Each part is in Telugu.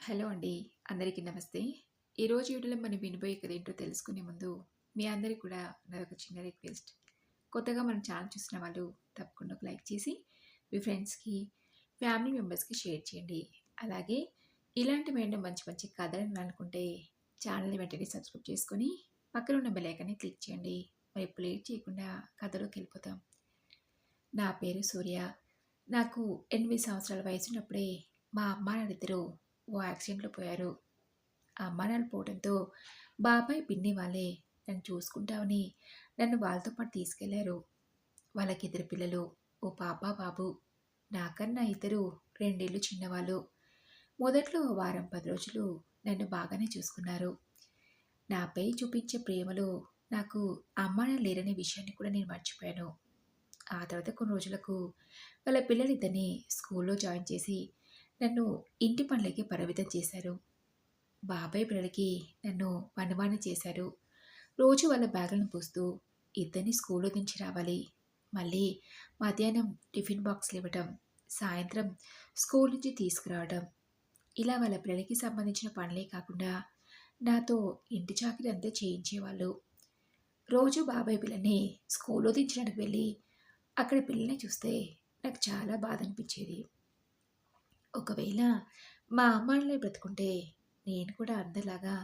హలో అండి. అందరికీ నమస్తే. ఈరోజు వీడియోలో మనం వినబోయే కథ ఏంటో తెలుసుకునే ముందు, మీ అందరికి కూడా నాదొక చిన్న రిక్వెస్ట్. కొత్తగా మన ఛానల్ చూసిన వాళ్ళు తప్పకుండా ఒక లైక్ చేసి, మీ ఫ్రెండ్స్‌కి, ఫ్యామిలీ మెంబర్స్‌కి షేర్ చేయండి. అలాగే ఇలాంటి వెంటనే మంచి మంచి కథలు వినాలనుకుంటే ఛానల్‌ని వెంటనే సబ్స్క్రైబ్ చేసుకొని, పక్కన ఉన్న బెల్ ఐకాన్‌ని క్లిక్ చేయండి. మరి ఇప్పుడు లేట్ చేయకుండా కథలోకెళ్ళిపోదాం. నా పేరు సూర్య. నాకు 8 సంవత్సరాల వయసున్నప్పుడే మా అమ్మానాన్నలిద్దరూ ఓ యాక్సిడెంట్‌లో పోయారు. ఆ అమ్మానాన్నలు పోవడంతో బాబాయ్, పిన్ని వాళ్ళే నన్ను చూసుకుంటామని నన్ను వాళ్ళతో పాటు తీసుకెళ్లారు. వాళ్ళకిద్దరు పిల్లలు. ఓ పాప, బాబు. నాకన్నా ఇద్దరు 2 ఏళ్ళు చిన్నవాళ్ళు. మొదట్లో ఓ వారం 10 రోజులు నన్ను బాగానే చూసుకున్నారు. నాపై చూపించే ప్రేమలో నాకు అమ్మానాన్న లేరనే విషయాన్ని కూడా నేను మర్చిపోయాను. ఆ తర్వాత కొన్ని రోజులకు వాళ్ళ పిల్లలిద్దరిని స్కూల్లో జాయిన్ చేసి నన్ను ఇంటి పనులకి పరిమితం చేశారు. బాబాయ్ పిల్లలకి నన్ను పనివాడిని చేశారు. రోజు వాళ్ళ బ్యాగులను పూస్తూ ఇద్దరిని స్కూల్లో దించి రావాలి. మళ్ళీ మధ్యాహ్నం టిఫిన్ బాక్స్లు ఇవ్వటం, సాయంత్రం స్కూల్ నుంచి తీసుకురావడం. ఇలా వాళ్ళ పిల్లలకి సంబంధించిన పనులే కాకుండా నాతో ఇంటి చాకిరీ అంతా చేయించేవాళ్ళు. రోజు బాబాయ్ పిల్లల్ని స్కూల్లో దించడానికి వెళ్ళి అక్కడ పిల్లల్ని చూస్తే నాకు చాలా బాధ అనిపించేది. ఒకవేళ మా అమ్మానాన్నలే బ్రతికుంటే నేను కూడా అందరిలాగా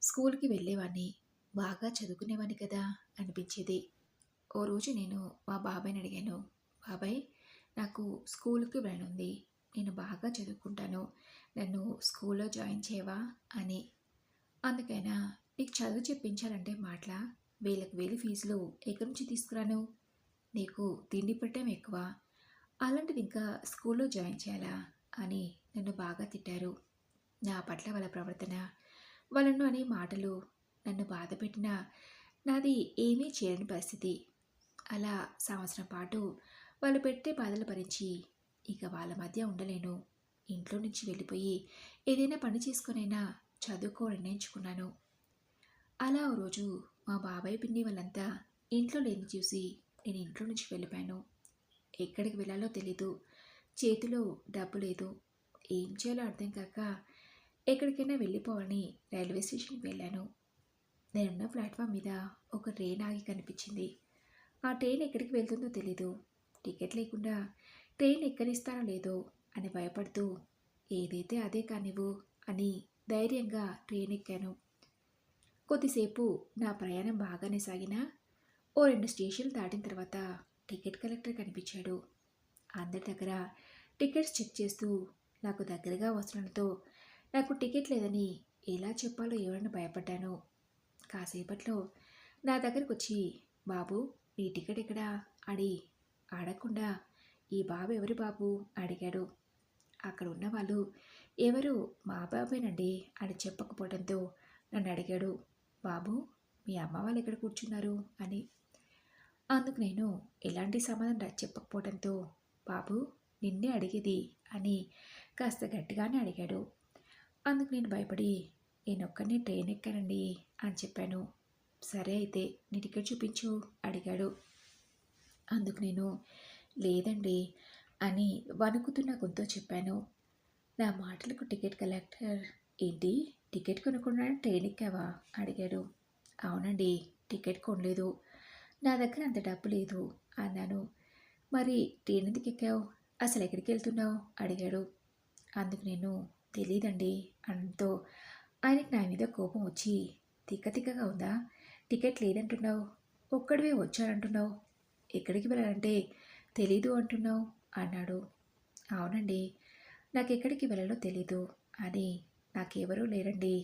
స్కూల్‌కి వెళ్ళేవాడిని. బాగా చదువుకునేవాడిని కదా అనిపించేది. ఓ రోజు నేను మా బాబాయ్‌ని అడిగాను. బాబాయ్, నాకు స్కూల్‌కి వెళ్ళనుంది. నేను బాగా చదువుకుంటాను. నన్ను స్కూల్‌లో జాయిన్ చేయవా అని. అందుకైనా నీకు చదువు చెప్పించాలంటే మాటలా? వేలకు వేలు ఫీజులు ఎక్కడి నుంచి తీసుకురాను? నీకు తిండి పెట్టడం ఎక్కువ. అలాంటిది ఇంకా స్కూల్‌లో జాయిన్ చేయాలా? అని నన్ను బాగా తిట్టారు. నా పట్ల వాళ్ళ ప్రవర్తన, వాళ్ళను అనే మాటలు నన్ను బాధపెట్టినా నాది ఏమీ చేయలేని పరిస్థితి. అలా సంవత్సరం పాటు వాళ్ళు పెట్టే బాధలు భరించి ఇక వాళ్ళ మధ్య ఉండలేను. ఇంట్లో నుంచి వెళ్ళిపోయి ఏదైనా పని చేసుకొనైనా చదువుకోవాలని నిర్ణయించుకున్నాను. అలా ఓ రోజు మా బాబాయ్, పిన్ని వాళ్ళంతా ఇంట్లో లేనిది చూసి నేను ఇంట్లో నుంచి వెళ్ళిపోయాను. ఎక్కడికి వెళ్ళాలో తెలీదు. చేతిలో డబ్బు లేదు. ఏం చేయాలో అర్థం కాక ఎక్కడికైనా వెళ్ళిపోవాలని రైల్వే స్టేషన్‌కి వెళ్ళాను. నేనున్న ప్లాట్‌ఫామ్ మీద ఒక ట్రైన్ ఆగి కనిపించింది. ఆ ట్రైన్ ఎక్కడికి వెళ్తుందో తెలీదు. టికెట్ లేకుండా ట్రైన్ ఎక్కనిస్తారో లేదో అని భయపడుతూ ఏదైతే అదే కానివ్వు అని ధైర్యంగా ట్రైన్ ఎక్కాను. కొద్దిసేపు నా ప్రయాణం బాగానే సాగినా ఓ 2 స్టేషన్లు దాటిన తర్వాత టికెట్ కలెక్టర్ కనిపించాడు. అందరి దగ్గర టికెట్స్ చెక్ చేస్తూ నాకు దగ్గరగా వస్తుండటంతో నాకు టికెట్ లేదని ఎలా చెప్పాలో ఏమని భయపడ్డాను. కాసేపట్లో నా దగ్గరకొచ్చి, బాబు, నీ టికెట్ ఎక్కడా అని అడగకుండా, ఈ బాబు ఎవరు బాబు అడిగాడు. అక్కడ ఉన్నవాళ్ళు, ఎవరు మా బాబేనండి అని చెప్పకపోవడంతో నన్ను అడిగాడు, బాబు, మీ అమ్మ వాళ్ళు ఎక్కడ కూర్చున్నారు అని. అందుకు నేను ఎలాంటి సమాధానం చెప్పకపోవడంతో, బాబు, నిన్నే అడిగేది అని కాస్త గట్టిగానే అడిగాడు. అందుకు నేను భయపడి, నేనొక్కడినే ట్రైన్ ఎక్కానండి అని చెప్పాను. సరే అయితే నీ టికెట్ చూపించు అడిగాడు. అందుకు నేను లేదండి అని వణుకుతున్న గొంతుతో చెప్పాను. నా మాటలకు టికెట్ కలెక్టర్, ఏంటి, టికెట్ కొనకుండా ట్రైన్ ఎక్కావా అడిగాడు. అవునండి, టికెట్ కొనలేదు. నా దగ్గర అంత డబ్బు లేదు అన్నాను. మరి ట్రైన్ ఎందుకు ఎక్కావు? అసలు ఎక్కడికి వెళ్తున్నావు అడిగాడు. అందుకు నేను తెలీదండి అనడంతో ఆయనకి నా మీద కోపం వచ్చి, తిక్క తిక్కగా ఉందా? టికెట్ లేదంటున్నావు, ఒక్కడివే వచ్చానంటున్నావు, ఎక్కడికి వెళ్ళాలంటే తెలీదు అంటున్నావు అన్నాడు. అవునండి, నాకెక్కడికి వెళ్ళాలో తెలీదు అని నాకెవరూ లేరండి,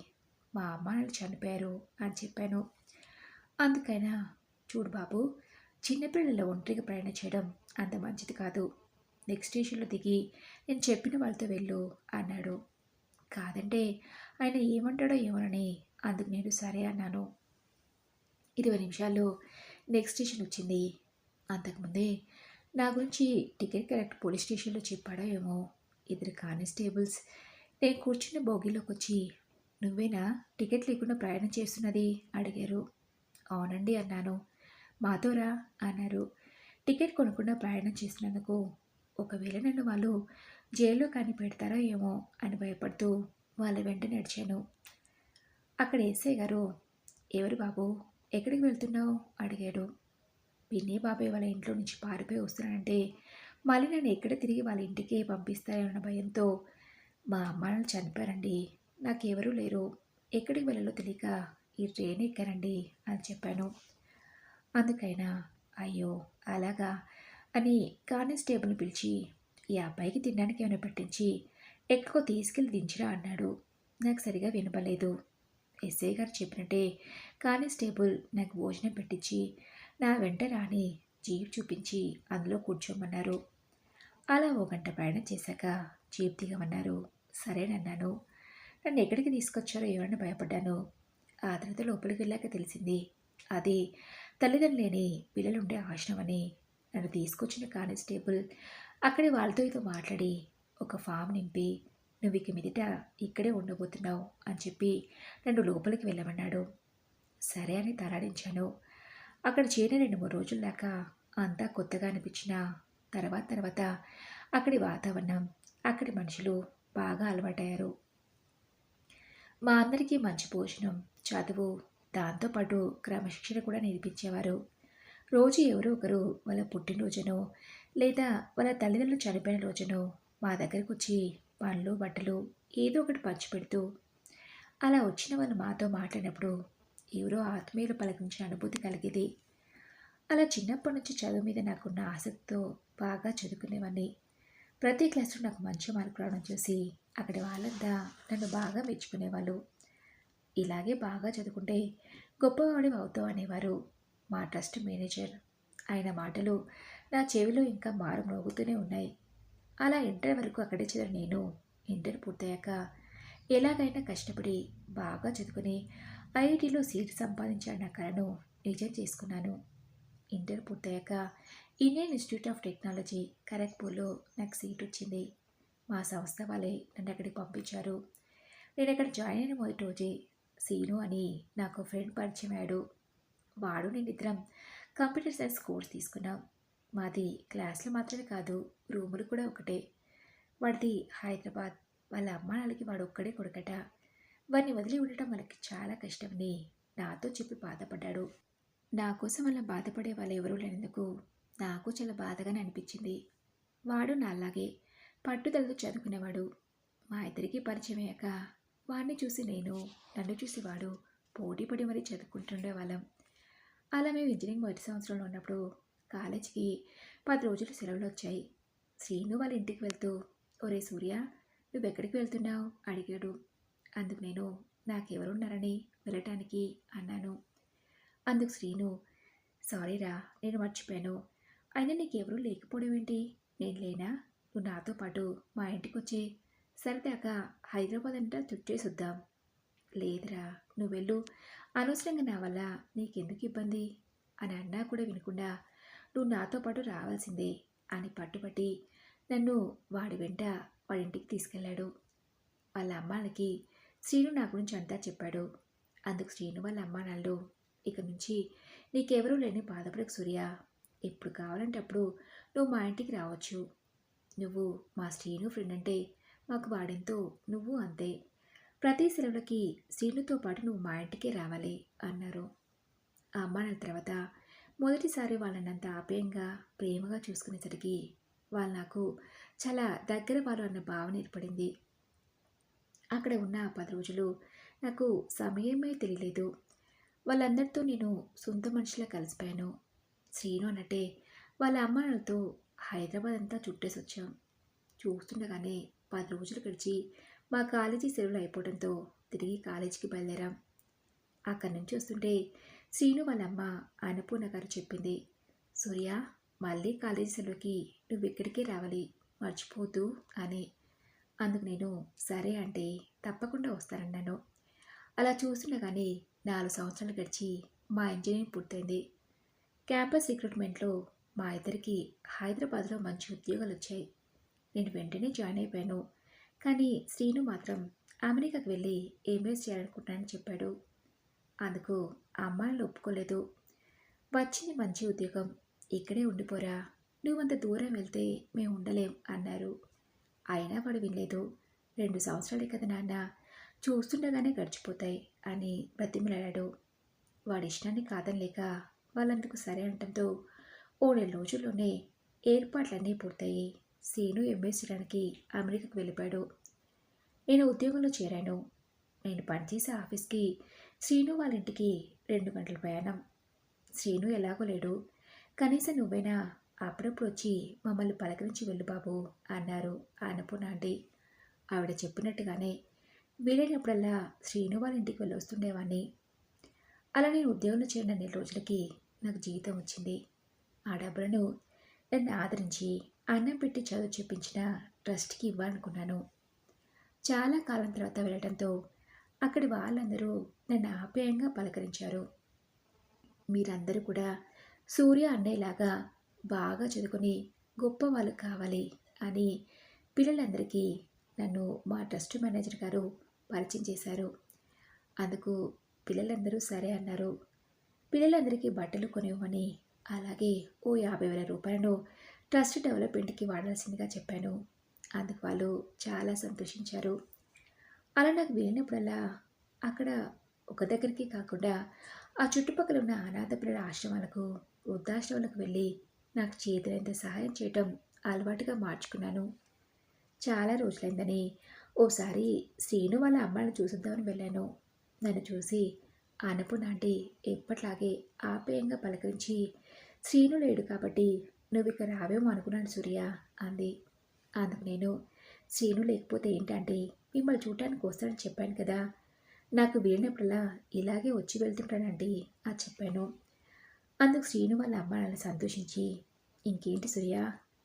మా అమ్మ నాన్న చనిపోయారు అని చెప్పాను. అందుకైనా చూడు బాబు, చిన్నపిల్లల ఒంటరిగా ప్రయాణం చేయడం అంత మంచిది కాదు. నెక్స్ట్ స్టేషన్లో దిగి నేను చెప్పిన వాళ్ళతో వెళ్ళు అన్నాడు. కాదంటే ఆయన ఏమంటాడో ఏమోనని అందుకు నేను సరే అన్నాను. 20 నిమిషాల్లో నెక్స్ట్ స్టేషన్ వచ్చింది. అంతకుముందే నా గురించి టికెట్ కలెక్టర్ పోలీస్ స్టేషన్లో చెప్పాడో ఏమో. ఇద్దరు కానిస్టేబుల్స్ నేను కూర్చున్న బోగీలోకి వచ్చి, నువ్వేనా టికెట్ లేకుండా ప్రయాణం చేస్తున్నది అడిగారు. అవునండి అన్నాను. మాతో రా అన్నారు. టికెట్ కొనకుండా ప్రయాణం చేసినందుకు ఒకవేళ నన్ను వాళ్ళు జైల్లో కానీ పెడతారో ఏమో అని భయపడుతూ వాళ్ళ వెంట నడిచాను. అక్కడ ఎస్ఐ గారు, "ఎవరు బాబు, ఎక్కడికి వెళ్తున్నావు?" అడిగాడు. పిన్ని బాబాయ్ వాళ్ళ ఇంట్లో నుంచి పారిపోయి వస్తున్నానంటే మళ్ళీ నన్ను ఎక్కడ తిరిగి వాళ్ళ ఇంటికే పంపిస్తారన్న భయంతో మా అమ్మ నాన్న చనిపోయారండి. నాకెవరూ లేరు. ఎక్కడికి వెళ్ళాలో తెలియక ఈ ట్రైన్ ఎక్కానండి అని చెప్పాను. అందుకైనా, అయ్యో అలాగా అని కానిస్టేబుల్ని పిలిచి, ఈ అబ్బాయికి తినడానికి ఏమైనా పెట్టించి ఎక్కడికో తీసుకెళ్ళి దించిరా అన్నాడు. నాకు సరిగా వినపలేదు. ఎస్ఐ గారు చెప్పినట్టే కానిస్టేబుల్ నాకు భోజనం పెట్టించి నా వెంట రాని జీప్ చూపించి అందులో కూర్చోమన్నారు. అలా ఓ గంట ప్రయాణం చేశాక జీప్ దిగమన్నారు. సరేనన్నాను. నన్ను ఎక్కడికి తీసుకొచ్చారో ఏమన్నా భయపడ్డాను. ఆ తర్వాత లోపలికి వెళ్ళాక తెలిసింది అది తల్లిదండ్రులు లేని పిల్లలుండే ఆశ్రమం అని. నన్ను తీసుకొచ్చిన కానిస్టేబుల్ అక్కడి వాళ్ళతో ఏదో మాట్లాడి ఒక ఫామ్ నింపి, నువ్వు ఇక మీదట ఇక్కడే ఉండబోతున్నావు అని చెప్పి నన్ను లోపలికి వెళ్ళమన్నాడు. సరే అని తలాడించాను. అక్కడ చేరిన 2-3 రోజుల దాకా అంతా కొత్తగా అనిపించిన తర్వాత తర్వాత అక్కడి వాతావరణం, అక్కడి మనుషులు బాగా అలవాటయ్యారు. మా అందరికీ మంచి భోజనం, చదువు, దాంతోపాటు క్రమశిక్షణ కూడా నేర్పించేవారు. రోజు ఎవరో ఒకరు వాళ్ళ పుట్టినరోజునో లేదా వాళ్ళ తల్లిదండ్రులు చనిపోయిన రోజునో మా దగ్గరకు వచ్చి పండ్లు, బట్టలు ఏదో ఒకటి పంచిపెడుతూ, అలా వచ్చిన వాళ్ళు మాతో మాట్లాడినప్పుడు ఎవరో ఆత్మీయులు పలకించిన అనుభూతి కలిగేది. అలా చిన్నప్పటి నుంచి చదువు మీద నాకున్న ఆసక్తితో బాగా చదువుకునేవాడిని. ప్రతి క్లాస్లో నాకు మంచి మార్కులు రావడం చూసి అక్కడి వాళ్ళంతా నన్ను బాగా మెచ్చుకునేవాళ్ళు. ఇలాగే బాగా చదువుకుంటే గొప్పవాడివి అవుతావు అనేవారు మా ట్రస్ట్ మేనేజర్. ఆయన మాటలు నా చెవిలో ఇంకా మారు మ్రోగుతూనే ఉన్నాయి. అలా ఇంటర్ వరకు అక్కడే చదివిన నేను ఇంటర్ పూర్తయ్యాక ఎలాగైనా కష్టపడి బాగా చదువుకుని ఐఐటీలో సీట్ సంపాదించాలన్న కలను నిజం చేసుకున్నాను. ఇంటర్ పూర్తయ్యాక ఇండియన్ ఇన్స్టిట్యూట్ ఆఫ్ టెక్నాలజీ ఖరగ్పూర్లో నాకు సీట్ వచ్చింది. మా సంస్థ వాళ్ళే నన్ను అక్కడికి పంపించారు. నేను అక్కడ జాయిన్ అయిన మొదటి రోజే సీను అని నాకు ఫ్రెండ్ పరిచయం అయ్యాడు. వాడు నేనిద్దరం కంప్యూటర్ సైన్స్ కోర్స్ తీసుకున్నాం. మాది క్లాసులు మాత్రమే కాదు, రూములు కూడా ఒకటే. వాడిది హైదరాబాద్. వాళ్ళ అమ్మ నాన్నలకి వాడు ఒక్కడే కొడుకట. వాడిని వదిలి ఉండటం వాళ్ళకి చాలా కష్టమని నాతో చెప్పి బాధపడ్డాడు. నా కోసం అలా బాధపడే వాళ్ళు ఎవరూ లేనందుకు నాకు చాలా బాధగానే అనిపించింది. వాడు నాలాగే పట్టుదలతో చదువుకునేవాడు. మా ఇద్దరికీ పరిచయం అయ్యాక వాడిని చూసి నేను, నన్ను చూసి వాడు పోటీపడి మరీ చదువుకుంటుండేవాళ్ళం. అలా మేము ఇంజనీరింగ్ మొదటి సంవత్సరంలో ఉన్నప్పుడు కాలేజీకి 10 రోజులు సెలవులు వచ్చాయి. శ్రీను వాళ్ళ ఇంటికి వెళ్తూ, ఒరే సూర్య, నువ్వెక్కడికి వెళ్తున్నావు అడిగాడు. అందుకు నేను, నాకెవరున్నారని వెళ్ళటానికి అన్నాను. అందుకు శ్రీను, సారీరా, నేను మర్చిపోయాను. అయినా నీకెవరూ లేకపోవడం ఏంటి? నేను లేనా? నువ్వు నాతో పాటు మా ఇంటికి వచ్చే, సరదాగా హైదరాబాద్ అంతా చుట్టేసొద్దాం. లేదురా, నువ్వెళ్ళు, అనవసరంగా నా వల్ల నీకెందుకు ఇబ్బంది అని అన్నా కూడా వినకుండా నువ్వు నాతో పాటు రావాల్సిందే అని పట్టుబట్టి నన్ను వాడి వెంట వాడింటికి తీసుకెళ్ళాడు. వాళ్ళ అమ్మాళ్ళకి శ్రీను నా గురించి అంతా చెప్పాడు. అందుకు శ్రీను వాళ్ళ అమ్మానాళ్ళు, ఇక నుంచి నీకెవరూ లేని బాధపడకు సూర్య, ఎప్పుడు కావాలంటే అప్పుడు నువ్వు మా ఇంటికి రావచ్చు. నువ్వు మా శ్రీను ఫ్రెండ్ అంటే మాకు వాడెంతో, నువ్వు అంతే. ప్రతి సెలవులకి శ్రీనుతో పాటు నువ్వు మా ఇంటికే రావాలి అన్నారు. ఆ అమ్మానాల తర్వాత మొదటిసారి వాళ్ళనంత ఆప్యాయంగా ప్రేమగా చూసుకునేసరికి వాళ్ళు నాకు చాలా దగ్గర వాళ్ళు అన్న భావన ఏర్పడింది. అక్కడ ఉన్న 10 రోజులు నాకు సమయమే తెలియలేదు. వాళ్ళందరితో నేను సొంత మనిషిలా కలిసిపోయాను. శ్రీను అన్నట్టే వాళ్ళ అమ్మానాలతో హైదరాబాద్ అంతా చుట్టేసి వచ్చాం. చూస్తుండగానే 10 రోజులు గడిచి మా కాలేజీ సెలవులు అయిపోవడంతో తిరిగి కాలేజీకి బయలుదేరాం. అక్కడి నుంచి వస్తుంటే శ్రీను వాళ్ళ అమ్మ అన్నపూర్ణ గారు చెప్పింది, సూర్య, మళ్ళీ కాలేజీ సెలవుకి నువ్వు ఇక్కడికే రావాలి, మర్చిపోతూ అని. అందుకు నేను సరే అంటే తప్పకుండా వస్తానన్నాను. అలా చూస్తుండగానే 4 సంవత్సరాలు గడిచి మా ఇంజనీరింగ్ పూర్తయింది. క్యాంపస్ రిక్రూట్మెంట్లో మా ఇద్దరికి హైదరాబాద్లో మంచి ఉద్యోగాలు వచ్చాయి. నేను వెంటనే జాయిన్ అయిపోయాను. కానీ శ్రీను మాత్రం అమెరికాకు వెళ్ళి ఎంబీఏ చేయాలనుకుంటున్నానని చెప్పాడు. అందుకు అమ్మాయిలు ఒప్పుకోలేదు. వచ్చింది మంచి ఉద్యోగం, ఇక్కడే ఉండిపోరా, నువ్వంత దూరం వెళ్తే మేము ఉండలేం అన్నారు. అయినా వాడు వినలేదు. 2 సంవత్సరాలే కదా నాన్న, చూస్తుండగానే గడిచిపోతాయి అని బ్రతిమిలాడాడు. వాడి ఇష్టాన్ని కాదనలేక వాళ్ళందుకు సరే అనటంతో ఓ నెల రోజుల్లోనే ఏర్పాట్లన్నీ పూర్తయి సీను ఎంఏ చేయడానికి అమెరికాకు వెళ్ళిపోయాడు. నేను ఉద్యోగంలో చేరాను. నేను పనిచేసే ఆఫీస్కి శ్రీను వాళ్ళ ఇంటికి 2 గంటల ప్రయాణం. శ్రీను ఎలాగో లేడు. కనీసం నువ్వైనా అప్పుడప్పుడు వచ్చి మమ్మల్ని పలకరించి వెళ్ళు బాబు అన్నారు అన్నపూర్ణ ఆంటీ. ఆవిడ చెప్పినట్టుగానే వీలైనప్పుడల్లా శ్రీను వాళ్ళ ఇంటికి వెళ్ళి వస్తుండేవాడిని. అలా నేను ఉద్యోగంలో చేరిన నెల రోజులకి నాకు జీతం వచ్చింది. ఆ డబ్బులను నన్ను ఆదరించి అన్నం పెట్టి చదువు చెప్పించిన ట్రస్ట్కి ఇవ్వాలనుకున్నాను. చాలా కాలం తర్వాత వెళ్ళడంతో అక్కడి వాళ్ళందరూ నన్ను ఆప్యాయంగా పలకరించారు. మీరందరూ కూడా సూర్య అన్నయ్యలాగా బాగా చదువుకొని గొప్పవాళ్ళు కావాలి అని పిల్లలందరికీ నన్ను మా ట్రస్ట్ మేనేజర్ గారు పరిచయం చేశారు. అందుకు పిల్లలందరూ సరే అన్నారు. పిల్లలందరికీ బట్టలు కొనివ్వమని, అలాగే ఓ 50,000 రూపాయలను ట్రస్ట్ డెవలప్మెంట్కి వాడాల్సిందిగా చెప్పాను. అందుకు వాళ్ళు చాలా సంతోషించారు. అలా నాకు వీలైనప్పుడల్లా అక్కడ ఒక దగ్గరికి కాకుండా ఆ చుట్టుపక్కల ఉన్న అనాథ పిల్లల ఆశ్రమాలకు, వృద్ధాశ్రమాలకు వెళ్ళి నాకు చేతనైనంత సహాయం చేయటం అలవాటుగా మార్చుకున్నాను. చాలా రోజులైందని ఓసారి శ్రీను వాళ్ళ అమ్మాయిని చూసిద్దామని వెళ్ళాను. నన్ను చూసి అన్నపూర్ణ ఆంటీ ఎప్పట్లాగే ఆప్యాయంగా పలకరించి, శ్రీను లేడు కాబట్టి నువ్వు ఇక్కడ రావేమో అనుకున్నాను సూర్య అంది. అందుకు నేను, శ్రీను లేకపోతే ఏంటంటే మిమ్మల్ని చూడటానికి వస్తానని చెప్పాను కదా, నాకు వీడినప్పుడల్లా ఇలాగే వచ్చి వెళ్తుంటానండి అని చెప్పాను. అందుకు శ్రీను వాళ్ళ అమ్మ నాన్న సంతోషించి, ఇంకేంటి సూర్య,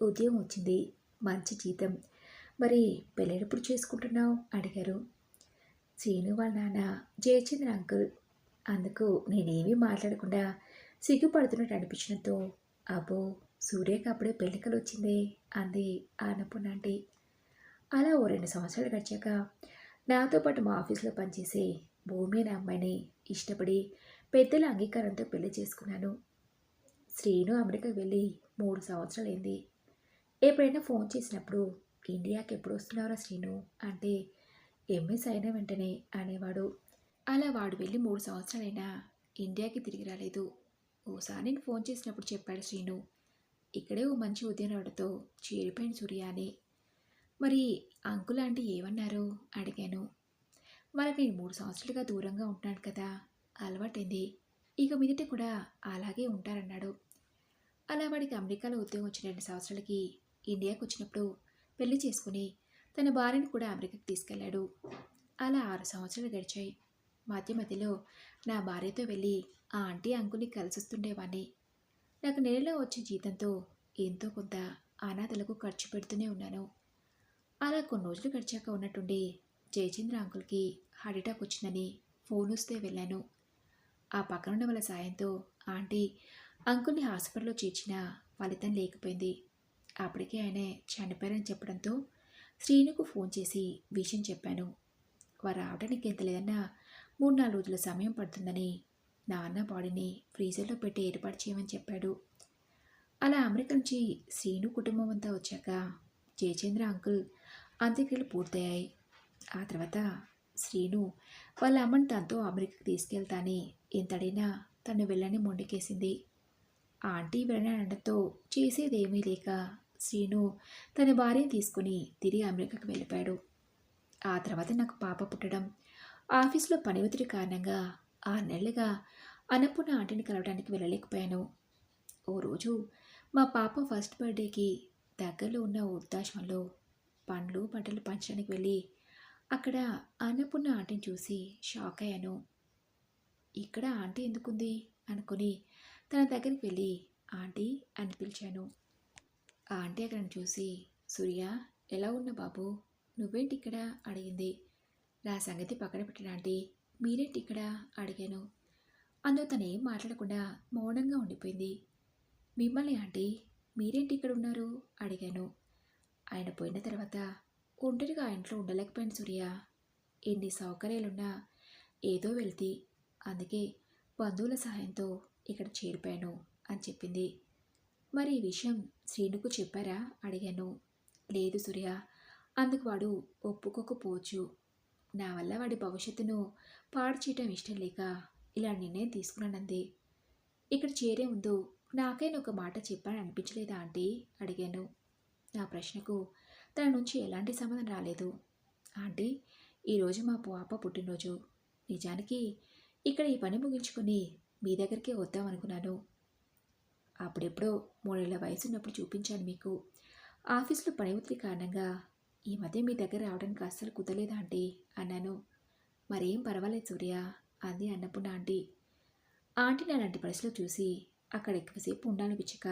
ఉద్యోగం వచ్చింది, మంచి జీతం, మరి పెళ్ళెప్పుడు చేసుకుంటున్నావు అడిగారు. శ్రీను వాళ్ళ నాన్న జయచంద్ర అంకుల్. అందుకు నేనేమీ మాట్లాడకుండా సిగ్గుపడుతున్నట్టు అనిపించడంతో, అబ్బో సూర్యకి అప్పుడే పెళ్ళికలు వచ్చిందే అంది అన్నపూర్ణ ఆంటీ. అలా ఓ 2 సంవత్సరాలు గడిచాక నాతో పాటు మా ఆఫీస్లో పనిచేసే భూమి అనే అమ్మాయిని ఇష్టపడి పెద్దల అంగీకారంతో పెళ్లి చేసుకున్నాను. శ్రీను అమెరికాకి వెళ్ళి 3 సంవత్సరాలైంది. ఎప్పుడైనా ఫోన్ చేసినప్పుడు ఇండియాకి ఎప్పుడు వస్తున్నావురా శ్రీను అంటే ఎంఎస్ అయిన వెంటనే అనేవాడు. అలా వాడు వెళ్ళి 3 సంవత్సరాలైనా ఇండియాకి తిరిగి రాలేదు. ఓసారి నేను ఫోన్ చేసినప్పుడు చెప్పాడు శ్రీను, ఇక్కడే ఓ మంచి ఉద్యోగం రావడంతో చేరిపోయిన సూర్య అని. మరి అంకుల్ ఆంటీ ఏమన్నారు అడిగాను. వాళ్ళకి నేను 3 సంవత్సరాలుగా దూరంగా ఉంటున్నాను కదా, అలవాటైంది, ఇక మీదట కూడా అలాగే ఉంటారన్నాడు. అలా వాడికి అమెరికాలో ఉద్యోగం వచ్చిన 2 సంవత్సరాలకి ఇండియాకి వచ్చినప్పుడు పెళ్లి చేసుకుని తన భార్యను కూడా అమెరికాకి తీసుకెళ్లాడు. అలా 6 సంవత్సరాలు గడిచాయి. మధ్యలో నా భార్యతో వెళ్ళి ఆ ఆంటీ అంకుల్ని కలిసి వస్తుండేవాడిని. నాకు నెలలో వచ్చే జీతంతో ఎంతో కొంత అనాథలకు ఖర్చు పెడుతూనే ఉన్నాను. అలా కొన్ని రోజులు గడిచాక ఉన్నట్టుండి జయచంద్ర అంకుల్కి హార్ట్ అటాక్ వచ్చిందని ఫోన్ వస్తే వెళ్ళాను. ఆ పక్కనున్న వాళ్ళ సాయంతో ఆంటీ అంకుల్ని హాస్పిటల్లో చేర్చిన ఫలితం లేకపోయింది. అప్పటికే ఆయనే చనిపోయారని చెప్పడంతో శ్రీనుకు ఫోన్ చేసి విషయం చెప్పాను. వారు రావడానికి ఎంత లేదన్నా 3-4 రోజుల సమయం పడుతుందని, నాన్న బాడీని ఫ్రీజర్లో పెట్టి ఏర్పాటు చేయమని చెప్పాడు. అలా అమెరికా నుంచి శ్రీను కుటుంబం అంతా వచ్చాక జయచంద్ర అంకుల్ అంత్యక్రియలు పూర్తయ్యాయి. ఆ తర్వాత శ్రీను వాళ్ళ అమ్మని తనతో అమెరికాకి తీసుకెళ్తాని ఎంతడైనా తను వెళ్ళని మొండికేసింది. ఆ ఆంటీ వెళ్ళని అనడంతో చేసేదేమీ లేక శ్రీను తన భార్యను తీసుకుని తిరిగి అమెరికాకి వెళ్ళిపోయాడు. ఆ తర్వాత నాకు పాప పుట్టడం, ఆఫీస్లో పని ఒత్తిడి కారణంగా 6 నెలలుగా అన్నపూర్ణ ఆంటీని కలవడానికి వెళ్ళలేకపోయాను. ఓ రోజు మా పాప ఫస్ట్ బర్త్డేకి దగ్గరలో ఉన్న వృద్ధాశ్రమంలో పండ్లు బట్టలు పంచడానికి వెళ్ళి అక్కడ అన్నపూర్ణ ఆంటీని చూసి షాక్ అయ్యాను. ఇక్కడ ఆంటీ ఎందుకుంది అనుకుని తన దగ్గరికి వెళ్ళి ఆంటీ అని పిలిచాను. ఆ ఆంటీ అక్కడ చూసి, సూర్య ఎలా ఉన్నా బాబు, నువ్వేంటి ఇక్కడ అడిగింది. నా సంగతి పక్కన పెట్టిన ఆంటీ, మీరేంటి ఇక్కడ అడిగాను. అందులో తను ఏం మాట్లాడకుండా మౌనంగా ఉండిపోయింది. మిమ్మల్ని ఆంటీ, మీరేంటి ఇక్కడ ఉన్నారు అడిగాను. ఆయన పోయిన తర్వాత ఒంటరిగా ఆ ఇంట్లో ఉండలేకపోయాను సూర్య. ఎన్ని సౌకర్యాలున్నా ఏదో వెళ్తి, అందుకే బంధువుల సహాయంతో ఇక్కడ చేరిపోయాను అని చెప్పింది. మరి ఈ విషయం శ్రీనుకు చెప్పారా అడిగాను. లేదు సూర్య, అందుకు వాడు ఒప్పుకోకపోవచ్చు. నా వల్ల వాడి భవిష్యత్తును పాడు చేయటం ఇష్టం లేక ఇలా నిర్ణయం తీసుకున్నానంది. ఇక్కడ చేరే ముందు నాకైనా ఒక మాట చెప్పాలని అనిపించలేదా ఆంటీ అడిగాను. నా ప్రశ్నకు తన నుంచి ఎలాంటి సమాధానం రాలేదు. ఆంటీ, ఈరోజు మా పాప పుట్టినరోజు. నిజానికి ఇక్కడ ఈ పని ముగించుకొని మీ దగ్గరికి వద్దామనుకున్నాను. అప్పుడెప్పుడో 3 ఏళ్ల వయసున్నప్పుడు చూపించాను మీకు. ఆఫీస్లో పని ఒత్తిడి కారణంగా ఈ మధ్య మీ దగ్గర రావడానికి అస్సలు కుదరలేదా ఆంటీ అన్నాను. మరేం పర్వాలేదు సూర్య అంది అన్నపూర్ణ ఆంటీ. ఆంటీ అలాంటి పరిస్థితిలో చూసి అక్కడ ఎక్కువసేపు ఉండాలనిపించక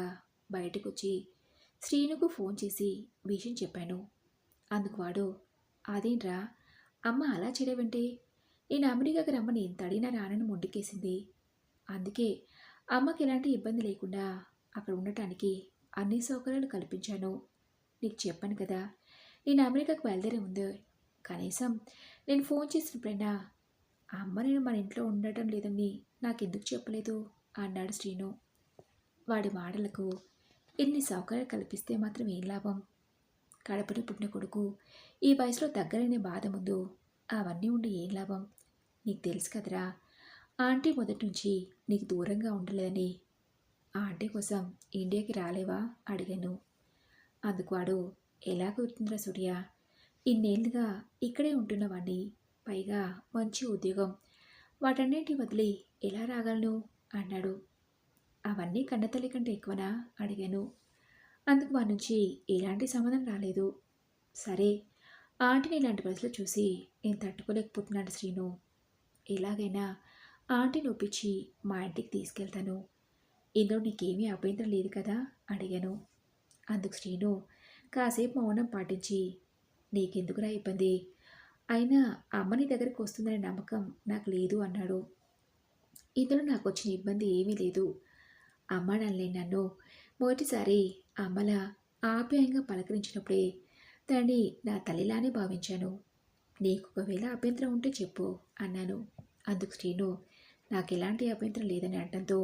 బయటకొచ్చి శ్రీనుకు ఫోన్ చేసి విషయం చెప్పాను. అందుకు వాడు, అదేంట్రా అమ్మ అలా చేయలేవంటే, నేను అమెరికాకి రమ్మని ఎంత అడిగినా రానని మొండికేసింది. అందుకే అమ్మకి ఎలాంటి ఇబ్బంది లేకుండా అక్కడ ఉండటానికి అన్ని సౌకర్యాలు కల్పించాను. నీకు చెప్పాను కదా, నేను అమెరికాకు బయలుదేరే ముందు కనీసం నేను ఫోన్ చేసినప్పుడైనా అమ్మ నేను మన ఇంట్లో ఉండటం లేదని నాకెందుకు చెప్పలేదు అన్నాడు శ్రీను. వాడి మాటలకు ఇన్ని సౌకర్యాలు కల్పిస్తే మాత్రం ఏం లాభం? కడపన పుట్టిన కొడుకు ఈ వయసులో దగ్గరనే బాధ ముందు అవన్నీ ఉండి ఏం లాభం? నీకు తెలుసు కదరా, ఆంటీ మొదటి నుంచి నీకు దూరంగా ఉండలేదని. ఆ ఆంటీ కోసం ఇండియాకి రాలేవా అడిగాను. అందుకు వాడు, ఎలా కుదురుతుందిరా సూర్య, ఇన్నేళ్లుగా ఇక్కడే ఉంటున్నవాడిని, పైగా మంచి ఉద్యోగం, వాటన్నింటి వదిలి ఎలా రాగలను అన్నాడు. అవన్నీ కన్నతల్లి కంటే ఎక్కువనా అడిగాను. అందుకు వారి నుంచి ఎలాంటి సమాధానం రాలేదు. సరే, ఆంటీని ఇలాంటి పరిస్థితులు చూసి నేను తట్టుకోలేకపోతున్నాడు శ్రీను. ఎలాగైనా ఆంటీని ఒప్పించి మా ఇంటికి తీసుకెళ్తాను. ఇందులో నీకేమీ అభ్యంతరం లేదు కదా అడిగాను. అందుకు శ్రీను కాసేపు మౌనం పాటించి, నీకెందుకురా ఇబ్బంది, అయినా అమ్మని దగ్గరికి వస్తుందనే నమ్మకం నాకు లేదు అన్నాడు. ఇందులో నాకు వచ్చిన ఇబ్బంది ఏమీ లేదు. అమ్మ నన్ను మొదటిసారి అమ్మలా ఆప్యాయంగా పలకరించినప్పుడే తనని నా తల్లిలానే భావించాను. నీకు ఒకవేళ అభ్యంతరం ఉంటే చెప్పు అన్నాను. అందుకు శ్రీను నాకు ఎలాంటి అభ్యంతరం లేదని అనటంతో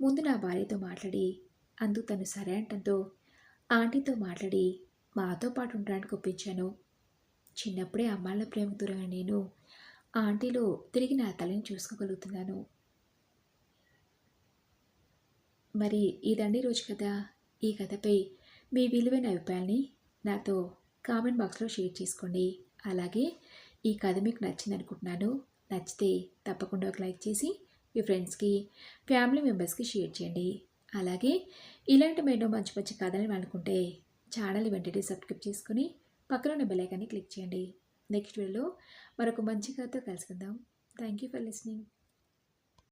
ముందు నా భార్యతో మాట్లాడి, అందుకు తను సరే అనటంతో ఆంటీతో మాట్లాడి మాతో పాటు ఉండడానికి ఒప్పించాను. చిన్నప్పుడే అమ్మాళ్ళ ప్రేమకు దూరమైన నేను ఆంటీలో తిరిగి నా తల్లిని చూసుకోగలుగుతున్నాను. మరి ఇదండి రోజు కథ. ఈ కథపై మీ విలువైన అభిప్రాయాన్ని నాతో కామెంట్ బాక్స్లో షేర్ చేసుకోండి. అలాగే ఈ కథ మీకు నచ్చింది అనుకుంటున్నాను. నచ్చితే తప్పకుండా ఒక లైక్ చేసి మీ ఫ్రెండ్స్కి, ఫ్యామిలీ మెంబర్స్కి షేర్ చేయండి. అలాగే ఇలాంటి మరెన్నో మంచి మంచి కథలు అనుకుంటే ఛానల్ వెంటనే సబ్స్క్రైబ్ చేసుకుని పక్కన ఉన్న బెల్ ఐకాన్ని క్లిక్ చేయండి. నెక్స్ట్ వీడియోలో మరొక మంచి కథతో కలుసుకుందాం. Thank you for listening.